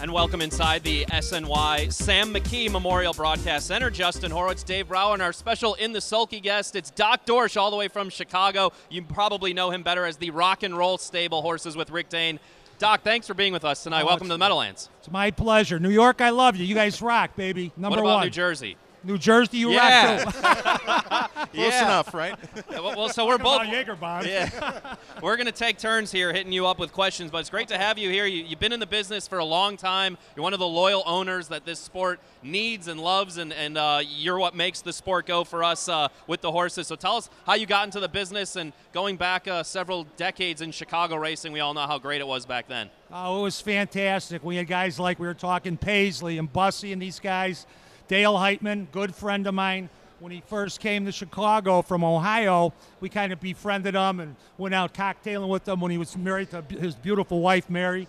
And welcome inside the SNY Sam McKee Memorial Broadcast Center. Justin Horwitz, Dave Brower, and our special In the Sulky guest. It's Doc Dorsch, all the way from Chicago. You probably know him better as the Rock and Roll Stable Horses with Rick Dane. Doc, thanks for being with us tonight. Welcome to the Meadowlands. It's my pleasure. New York, I love you. You guys rock, baby. Number one. What about New Jersey? New Jersey, you rock too. Close enough, right? Well, so we're both. Jaeger bomb. Yeah. We're going to take turns here hitting you up with questions, but it's great to have you here. You've been in the business for a long time. You're one of the loyal owners that this sport needs and loves, and you're what makes the sport go for us with the horses. So tell us how you got into the business, and going back several decades in Chicago racing, we all know how great it was back then. Oh, it was fantastic. We had guys like we were talking Paisley and Bussey and these guys. Dale Heitman, good friend of mine. When he first came to Chicago from Ohio, we kind of befriended him and went out cocktailing with him when he was married to his beautiful wife, Mary,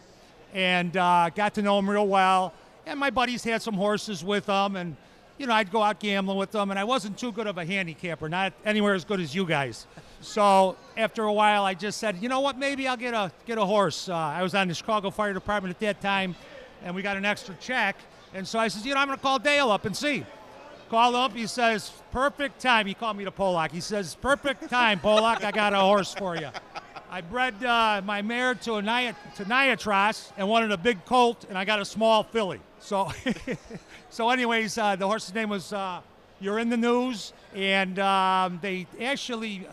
and got to know him real well. And my buddies had some horses with them, and, you know, I'd go out gambling with them, and I wasn't too good of a handicapper, not anywhere as good as you guys. So after a while, I just said, you know what, maybe I'll get a horse. I was on the Chicago Fire Department at that time, and we got an extra check. And so I says, you know, I'm going to call Dale up and see. Called up, he says, perfect time. He called me to Pollock. He says, perfect time, Pollock, I got a horse for you. I bred my mare to Niatros and wanted a big colt, and I got a small filly. So, so anyways, the horse's name was You're in the News, and they actually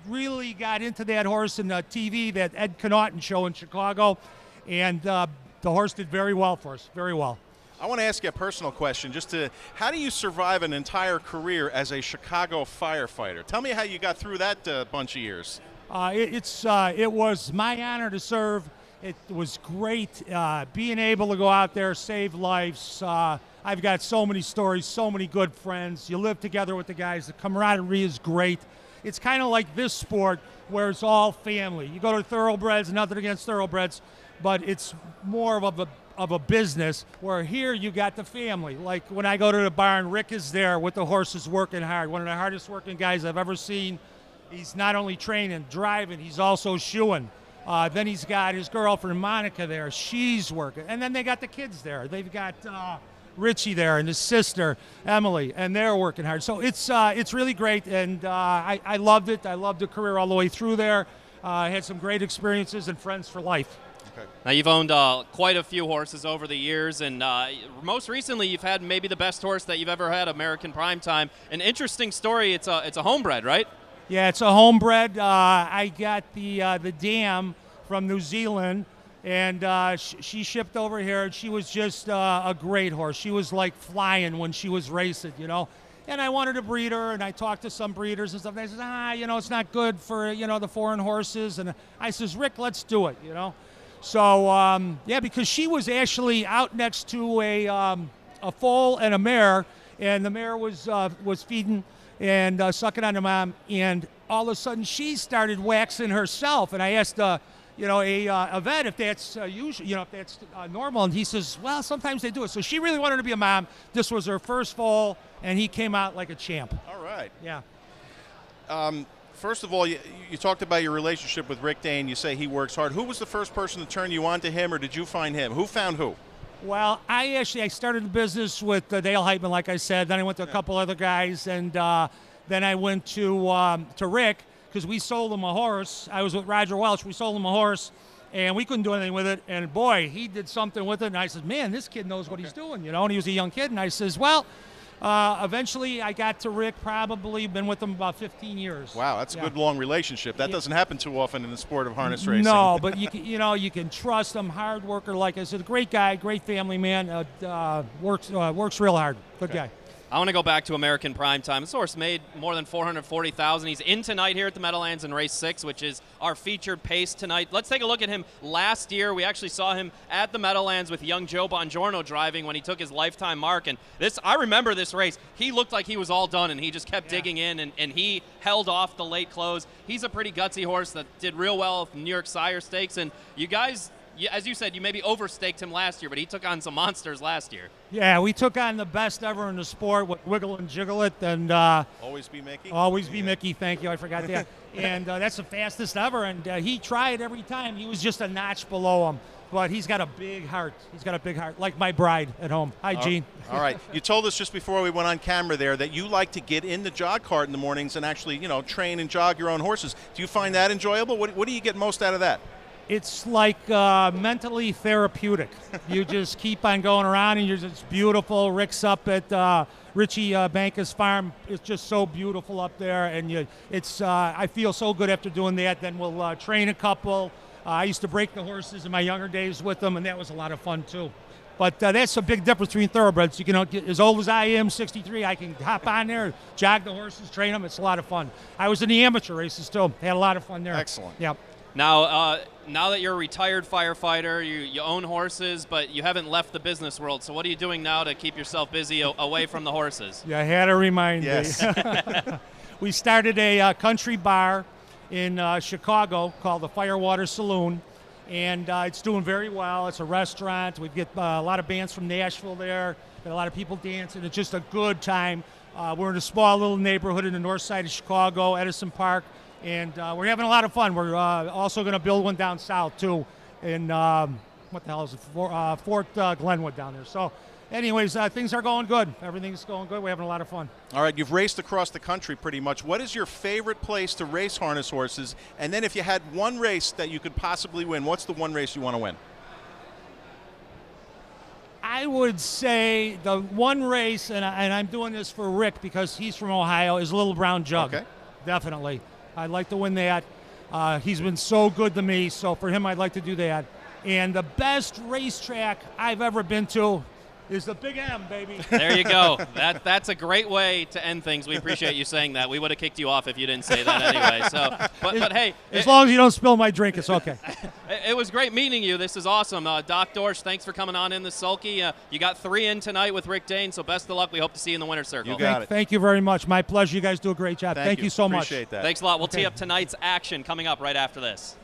really got into that horse in the TV, that Ed Connaughton show in Chicago, and the horse did very well for us, very well. I want to ask you a personal question. How do you survive an entire career as a Chicago firefighter? Tell me how you got through that bunch of years. It was my honor to serve. It was great being able to go out there, save lives. I've got so many stories, so many good friends. You live together with the guys. The camaraderie is great. It's kind of like this sport where it's all family. You go to thoroughbreds, nothing against thoroughbreds, but it's more of a business, where here you got the family. Like when I go to the barn, Rick is there with the horses working hard. One of the hardest working guys I've ever seen. He's not only training, driving, he's also shoeing. Then he's got his girlfriend Monica there. She's working. And then they got the kids there. They've got Richie there and his sister Emily, and they're working hard. So it's really great, and I loved it. I loved the career all the way through there. I had some great experiences and friends for life. Okay. Now, you've owned quite a few horses over the years, and most recently you've had maybe the best horse that you've ever had, American Primetime. An interesting story. It's a homebred, right? Yeah, it's a homebred. I got the dam from New Zealand, and she shipped over here, and she was just a great horse. She was like flying when she was racing, you know. And I wanted to breed her, and I talked to some breeders and stuff. And they said, you know, it's not good for, you know, the foreign horses. And I says, Rick, let's do it, you know. So, yeah, because she was actually out next to a foal and a mare, and the mare was feeding and sucking on the mom, and all of a sudden she started waxing herself. And I asked, you know, a vet if that's usual, you know, if that's normal, and he says, well, sometimes they do it. So she really wanted to be a mom. This was her first foal, and he came out like a champ. All right. Yeah. First of all, you talked about your relationship with Rick Dane. You say he works hard. Who was the first person to turn you on to him, or did you find him? Who found who? Well, I started the business with Dale Heitman, like I said. Then I went to a couple other guys, and then I went to Rick, because we sold him a horse. I was with Roger Welch. We sold him a horse, and we couldn't do anything with it. And boy, he did something with it. And I said, man, this kid knows what he's doing, you know. And he was a young kid. And I says, well, eventually I got to Rick, probably been with him about 15 years. Wow, that's a good long relationship. That doesn't happen too often in the sport of harness racing. No, but you can trust him. Hard worker, like I said, a great guy, great family man. Works real hard. Good guy. I want to go back to American Primetime. This horse made more than $440,000. He's in tonight here at the Meadowlands in race 6, which is our featured pace tonight. Let's take a look at him last year. We actually saw him at the Meadowlands with young Joe Bongiorno driving when he took his lifetime mark. And I remember this race. He looked like he was all done, and he just kept digging in, and he held off the late close. He's a pretty gutsy horse that did real well at the New York Sire Stakes. And you guys, as you said, you maybe overstaked him last year, but he took on some monsters last year. Yeah, we took on the best ever in the sport with Wiggle and Jiggle It, and Always Be Mickey. Always Be Mickey. Thank you, I forgot that. And that's the fastest ever. And he tried every time. He was just a notch below him. but he's got a big heart. He's got a big heart, like my bride at home. Hi, Gene. All right. You told us just before we went on camera there that you like to get in the jog cart in the mornings and actually, train and jog your own horses. Do you find that enjoyable? What do you get most out of that? It's like mentally therapeutic. You just keep on going around, and it's beautiful. Rick's up at Richie Banka's farm. It's just so beautiful up there, and I feel so good after doing that. Then we'll train a couple. I used to break the horses in my younger days with them, and that was a lot of fun too. But that's a big difference between thoroughbreds. You can get as old as I am, 63. I can hop on there, jog the horses, train them. It's a lot of fun. I was in the amateur races too. Had a lot of fun there. Excellent. Yep. Now that you're a retired firefighter, you own horses, but you haven't left the business world. So what are you doing now to keep yourself busy away from the horses? You had to remind me. Yes. We started a country bar in Chicago called the Firewater Saloon, and it's doing very well. It's a restaurant. We get a lot of bands from Nashville there. Got a lot of people dancing. It's just a good time. We're in a small little neighborhood in the north side of Chicago, Edison Park. And we're having a lot of fun. We're also going to build one down south, too, in, what the hell is it, Fort Glenwood down there. So, anyways, things are going good. Everything's going good. We're having a lot of fun. All right, you've raced across the country pretty much. What is your favorite place to race harness horses? And then if you had one race that you could possibly win, what's the one race you want to win? I would say the one race, and I'm doing this for Rick because he's from Ohio, is Little Brown Jug. Okay. Definitely. I'd like to win that. He's been so good to me, so for him, I'd like to do that. And the best racetrack I've ever been to is the Big M, baby. There you go. That's a great way to end things. We appreciate you saying that. We would have kicked you off if you didn't say that anyway. So, but hey, as long as you don't spill my drink, it's okay. It was great meeting you. This is awesome. Doc Dorsch, thanks for coming on in the Sulky. You got 3 in tonight with Rick Dane, so best of luck. We hope to see you in the winner's circle. You got it. Thank you very much. My pleasure. You guys do a great job. Thank you so much. Appreciate that. Thanks a lot. We'll tee up tonight's action coming up right after this.